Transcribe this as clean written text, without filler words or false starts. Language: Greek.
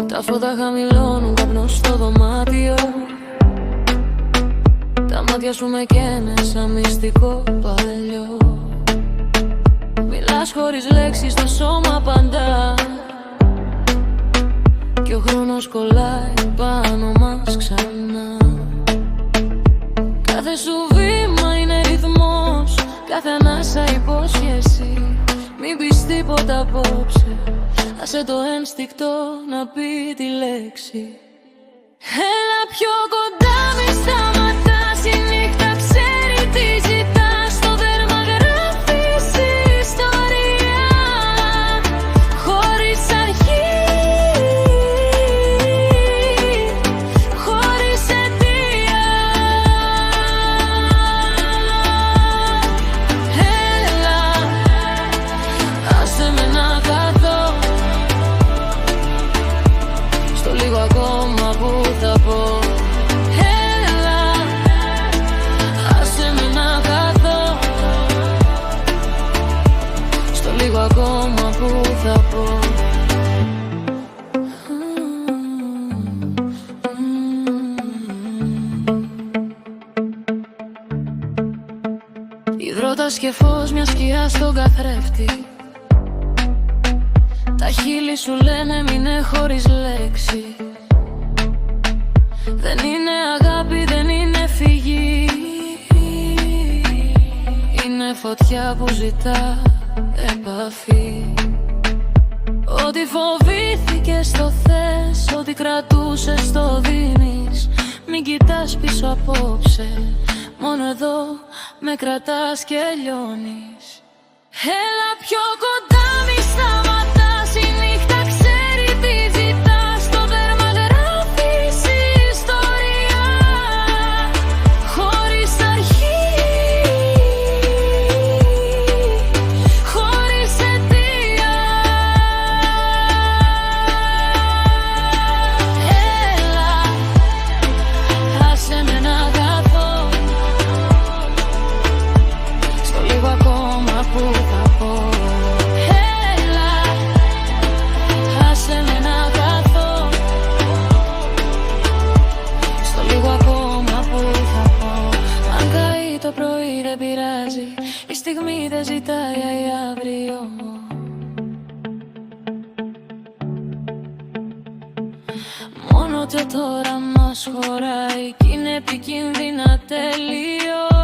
Τα φώτα χαμηλώνουν, καπνός στο δωμάτιο. Τα μάτια σου με καίνε σαν μυστικό παλιό. Μιλάς χωρίς λέξεις, το σώμα απαντά. Κι ο χρόνος κολλάει πάνω μας ξανά. Κάθε σου βήμα είναι ρυθμός, κάθε ανάσα υπόσχεση. Μην πεις τίποτα απόψε, άσε το ένστικτο να πει τη λέξη. Έλα πιο κοντά, μη σταματάς, η νύχτα ξέρει τι ζητάς. Στο δέρμα γράφεις ιστορία, χωρίς αρχή, χωρίς αιτία. Έλα, άσε με να καθώ στο λίγο ακόμα που θα πω. Έλα, άσε με να καθώ στο λίγο ακόμα που θα πω. Υδρότας και φως, μια σκιά στον καθρέφτη. Τα χείλη σου λένε μείνε χωρίς λέξη. Δεν είναι αγάπη, δεν είναι φυγή. Είναι φωτιά που ζητά επαφή. Ό,τι φοβήθηκες το θες, ό,τι κρατούσες το δίνεις. Μην κοιτάς πίσω απόψε, μόνο εδώ με κρατάς και λιώνεις. Έλα πιο κοντά, μη σταματάς, η νύχτα ξέρει τι ζητάς. Στο δέρμα γράφεις ιστορία, χωρίς αρχή, χωρίς αιτία. Έλα, άσε με να καθώ στο λίγο ακόμα που θα πω. Έλα, άσε με να καθώ στο λίγο ακόμα που θα πω. Αν καεί το πρωί δεν πειράζει, η στιγμή δεν ζητάει αύριο. Μόνο το τώρα μας χωράει κι είναι επικίνδυνα τέλειο.